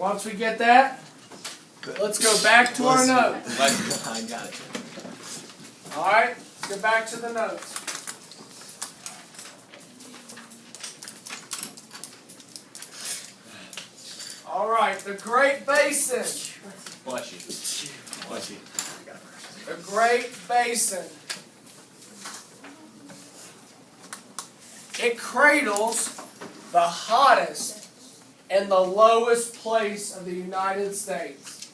Once we get that, let's go back to our notes. I got it. All right, let's go back to the notes. All right, the Great Basin. Bless you. Bless you. The Great Basin. It cradles the hottest and the lowest place of the United States.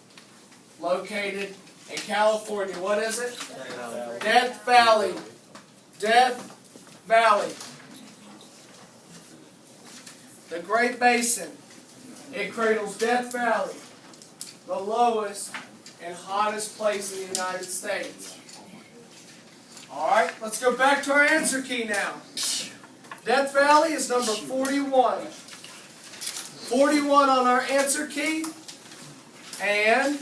Located in California. What is it? Death Valley. Death Valley. The Great Basin. It cradles Death Valley, the lowest and hottest place in the United States. Alright, let's go back to our answer key now. Death Valley is number 41. 41 on our answer key. And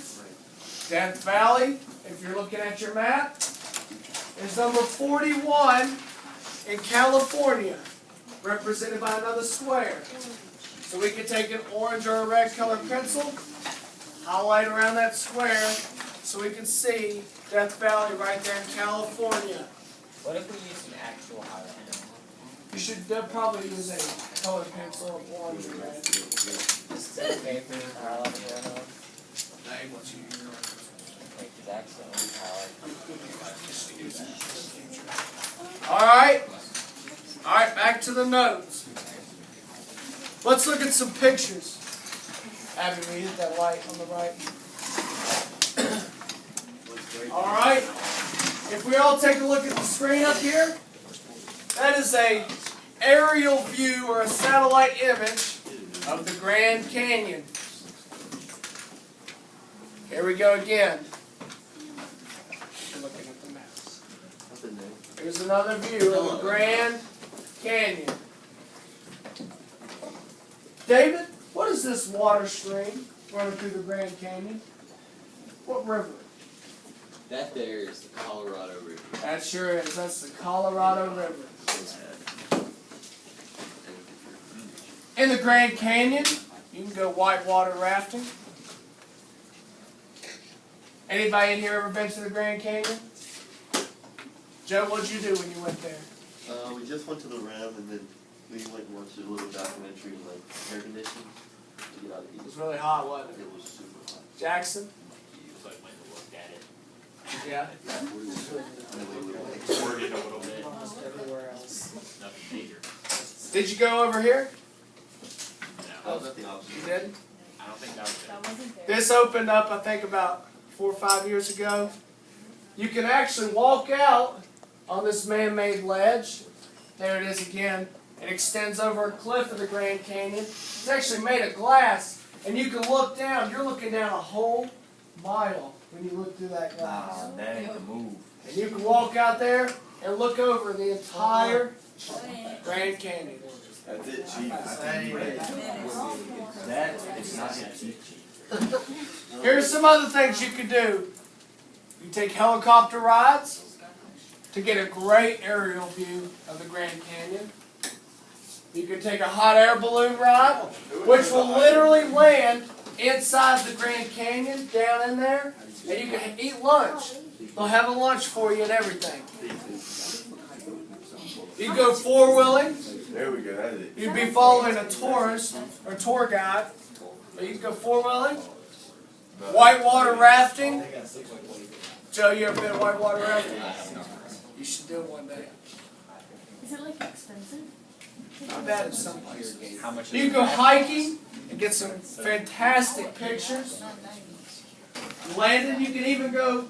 Death Valley, if you're looking at your map, is number 41 in California, represented by another square. So we can take an orange or a red colored pencil, highlight around that square, so we can see Death Valley right there in California. What if we use an actual highlighter? You should probably use a colored pencil of orange or red. Just paper highlighter. Hey, what's your Like the accidentally highlight. Alright, back to the notes. Let's look at some pictures. Abby, will you hit that light on the right? Alright, if we all take a look at the screen up here, that is a aerial view or a satellite image of the Grand Canyon. Here we go again. Looking at the map. Here's another view of the Grand Canyon. David, what is this water stream running through the Grand Canyon? What river? That there is the Colorado River. That sure is. That's the Colorado River. In the Grand Canyon, you can go whitewater rafting. Anybody in here ever been to the Grand Canyon? Joe, what'd you do when you went there? We just went to the rim and then we went and watched a little documentary like air conditioning to get out of the It heat. was really hot, wasn't it? It was super hot. Jackson? You like went to look at it. Yeah. Squirted a little bit. Almost everywhere else. Nothing major. Did you go over here? I was at the opposite. You did? I don't think that was it. That wasn't there. This opened up, I think, about 4 or 5 years ago. You can actually walk out on this man-made ledge. There it is again. It extends over a cliff of the Grand Canyon. It's actually made of glass, and you can look down. You're looking down a whole mile when you look through that glass. That ain't the move. And you can walk out there and look over the entire Grand Canyon. That's it, Chief. That is not cheap. Here's some other things you can do. You take helicopter rides to get a great aerial view of the Grand Canyon. You can take a hot air balloon ride, which will literally land inside the Grand Canyon, down in there, and you can eat lunch. They'll have a lunch for you and everything. You can go four-wheeling. There we go, that's it. You'd be following a tourist or tour guide. Or you can go four-wheeling. Whitewater rafting. Joe, you ever been whitewater rafting? You should do it one day. Is it like expensive? Not bad in some places. How much You can go hiking and get some fantastic pictures. Landon, you can even go.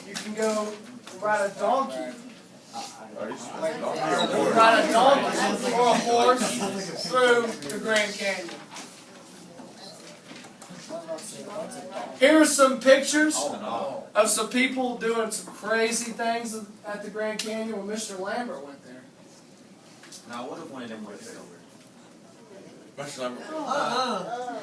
You can go ride a donkey. Ride a donkey or a horse through the Grand Canyon. Here are some pictures of some people doing some crazy things at the Grand Canyon when Mr. Lambert went there. Now, what if one of them went there? Oh,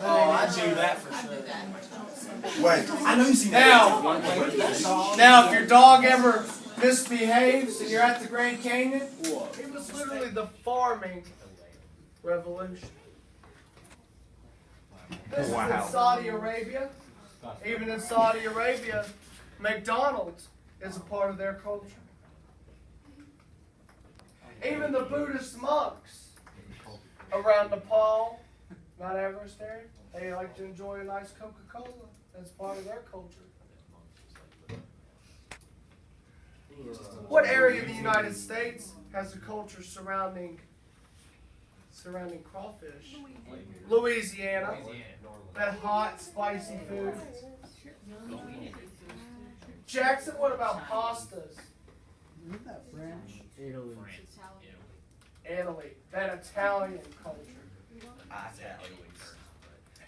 I do that for sure. Wait, I know you see Now, if your dog ever misbehaves and you're at the Grand Canyon, it was literally the farming revolution. This is in Saudi Arabia. Even in Saudi Arabia, McDonald's is a part of their culture. Even the Buddhist monks around Nepal, Mount Everest area, they like to enjoy a nice Coca-Cola. That's part of their culture. What area of the United States has a culture surrounding crawfish? Louisiana. That hot, spicy food. Jackson, what about pastas? Isn't that French? Italy. Italy. That Italian culture.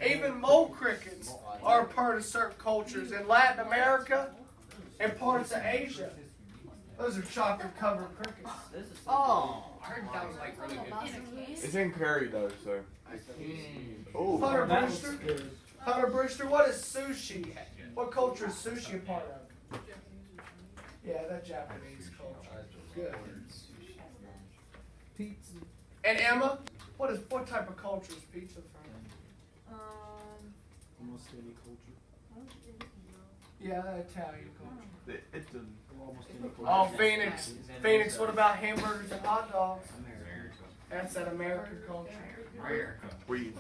Even mole crickets are a part of certain cultures in Latin America and parts of Asia. Those are chocolate-covered crickets. Oh! I heard that was like really good. It's in curry though, so. Oh. Hunter Brewster? Hunter Brewster, what is sushi? What culture is sushi a part of? Yeah, that Japanese culture. Good. Pizza. And Emma, what type of culture is pizza from? Almost any culture. Yeah, that Italian culture. It's a. Almost any culture. Oh, Phoenix. Phoenix, what about hamburgers and hot dogs? That's that American culture. Wait.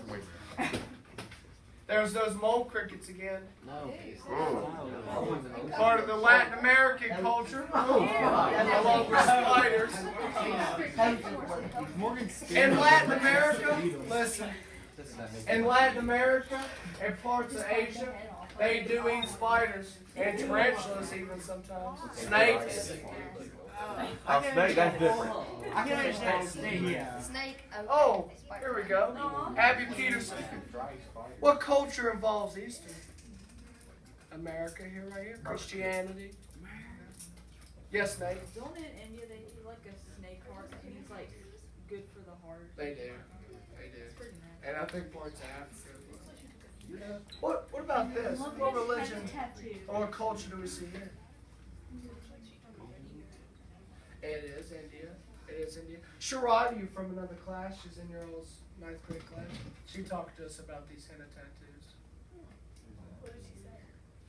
There's those mole crickets again. No. Oh. Part of the Latin American culture. Along with spiders. In Latin America, listen. In Latin America and parts of Asia, they do eat spiders and tarantulas even sometimes. Snakes. Oh, snake, that's different. I can understand snake. Yeah. Snake. Okay. Oh, here we go. Abby Peterson. What culture involves Easter? America here, right here. Christianity. Yes, Nate. Don't in India they do like a snake heart and it's like good for the heart? They do. They do. It's pretty nice. And I think parts of Africa. Yeah. What about this? What religion or what culture do we see here? It is India. It is India. Sharadi from another class. She's in your old 9th grade class. She talked to us about these henna tattoos. What did she say?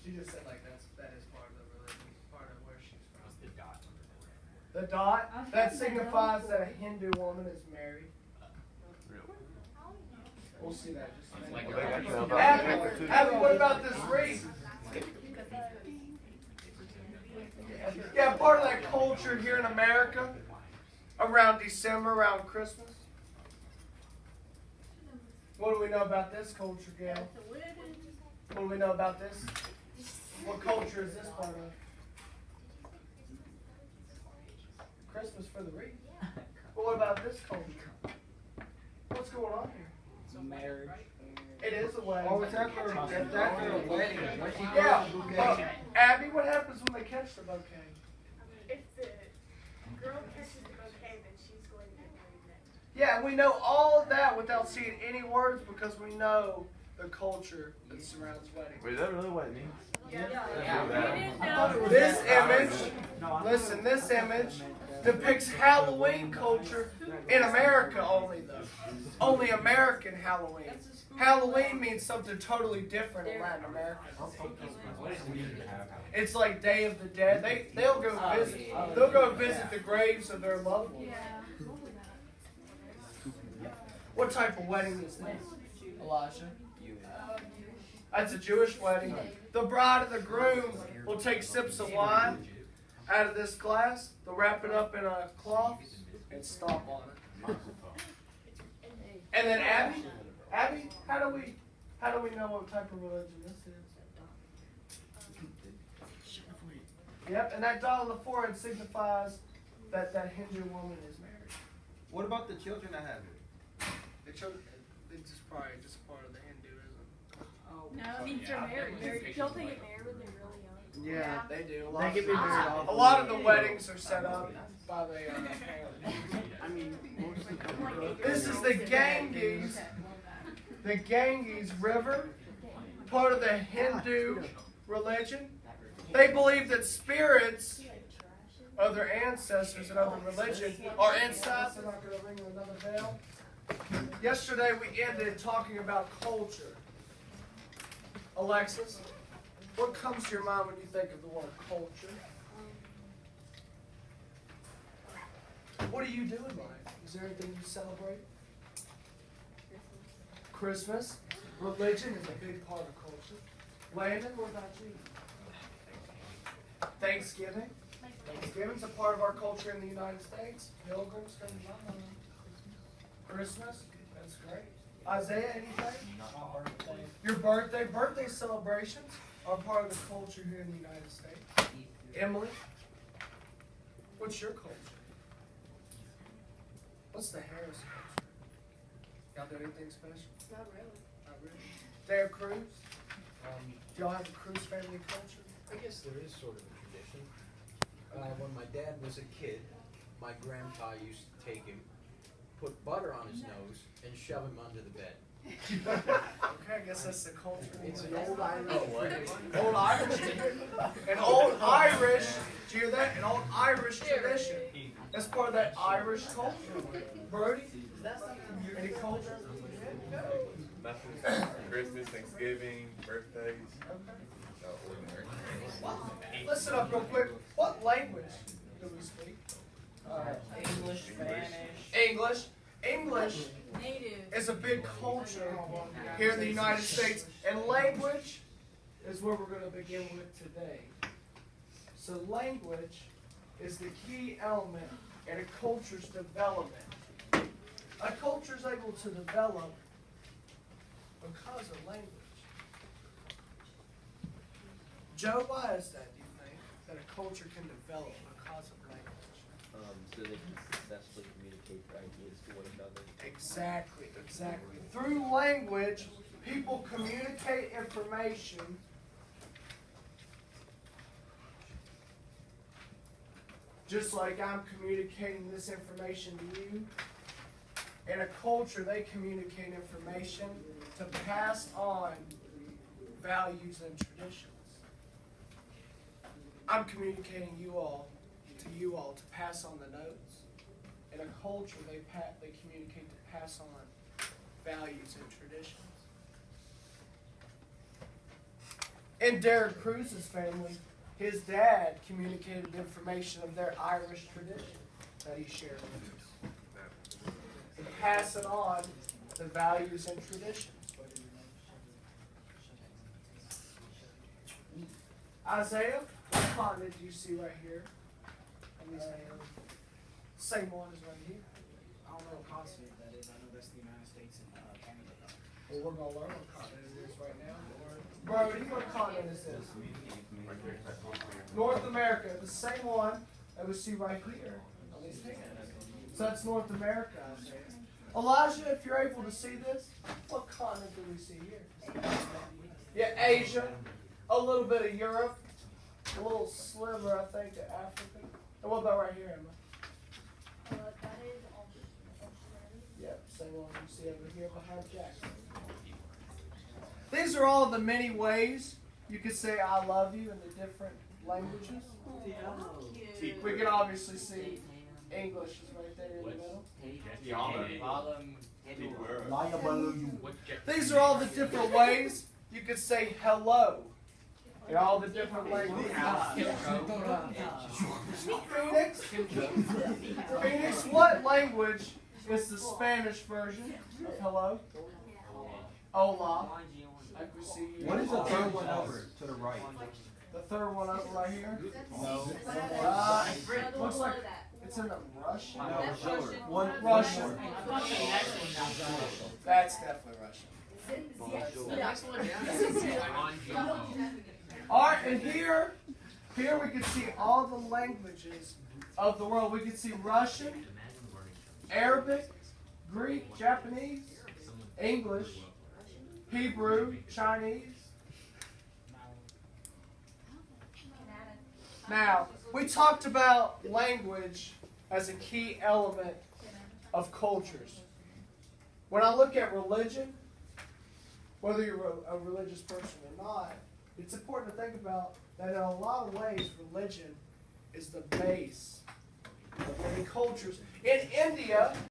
She just said like that is part of the religion, part of where she's from. The dot. The dot, that signifies that a Hindu woman is married. We'll see that just a minute. Abby, what about this wreath? Yeah, part of that culture here in America, around December, around Christmas. What do we know about this culture, Gail? What do we know about this? What culture is this part of? Christmas for the wreath. Well, what about this culture? What's going on here? It's a marriage. It is a wedding. Oh, it's after a wedding. Yeah. Abby, what happens when they catch the bouquet? If the girl catches the bouquet, then she's going to get married next. Yeah, we know all of that without seeing any words because we know the culture that surrounds weddings. Wait, is that really what it means? This image, listen, this image depicts Halloween culture in America only though. Only American Halloween. Halloween means something totally different in Latin America. It's like Day of the Dead. They'll go visit the graves of their loved ones. What type of wedding is this, Elijah? That's a Jewish wedding. The bride and the groom will take sips of wine out of this glass. They'll wrap it up in a cloth and stomp on it. And then Abby, how do we know what type of religion this is? Yep, and that dot on the forehead signifies that Hindu woman is married. What about the children that have it? The children, it's just probably just part of the Hinduism. No, it means they're married. Don't they get married when they're really young? Yeah, they do. They can be married off. A lot of the weddings are set up by the parents. I mean, This is the Ganges River, part of the Hindu religion. They believe that spirits of their ancestors and other religion are inside. I'm not going to ring another bell. Yesterday we ended talking about culture. Alexis, what comes to your mind when you think of the word culture? What do you do in life? Is there anything you celebrate? Christmas. Religion is a big part of culture. Landon, what about you? Thanksgiving. Thanksgiving's a part of our culture in the United States. Pilgrims come to my mind. Christmas, that's great. Isaiah, anything? Your birthday. Birthday celebrations are part of the culture here in the United States. Emily, what's your culture? What's the Harris culture? Y'all do anything special? Not really. Not really. Day of cruise? Do y'all have a cruise family culture? I guess there is sort of a tradition. When my dad was a kid, my grandpa used to take him, put butter on his nose, and shove him under the bed. Okay, I guess that's the culture. It's an old Irish tradition. Old Irish. An old Irish. Do you hear that? An old Irish tradition. That's part of that Irish culture. Brody, any culture? Nothing. Christmas, Thanksgiving, birthdays. No, ordinary. Listen up real quick. What language do we speak? English, Spanish. English Native. is a big culture here in the United States, and language is where we're going to begin with today. So language is the key element in a culture's development. A culture is able to develop because of language. Joe, why is that, do you think, that a culture can develop because of language? So they can successfully communicate their ideas to one another. Exactly. Through language, people communicate information just like I'm communicating this information to you. In a culture, they communicate information to pass on values and traditions. I'm communicating to you all to pass on the notes. In a culture, they communicate to pass on values and traditions. In Derek Cruz's family, his dad communicated information of their Irish tradition that he shared with us. And pass it on the values and traditions. Isaiah, what continent do you see right here? Same one as right here. I don't know what continent that is. I know that's the United States and Canada. Well, we're gonna learn what continent it is right now. Brody, what continent is this? North America, the same one that we see right here on these hands. So that's North America, Isaiah. Elijah, if you're able to see this, what continent do we see here? Yeah, Asia, a little bit of Europe, a little sliver, I think, of Africa. And what about right here, Emma? That is Australia. Yep, same one you see over here behind Jackson. These are all the many ways you could say I love you in the different languages. We can obviously see English is right there in the middle. These are all the different ways you could say hello in all the different languages. Phoenix, what language is the Spanish version of hello? Hola. Like we see here. What is the third one over to the right? The third one over right here? No. Looks like it's in the Russian. One Russian. That's definitely Russian. Alright, and here we can see all the languages of the world. We can see Russian, Arabic, Greek, Japanese, English, Hebrew, Chinese. Now, we talked about language as a key element of cultures. When I look at religion, whether you're a religious person or not, it's important to think about that in a lot of ways, religion is the base of many cultures. In India,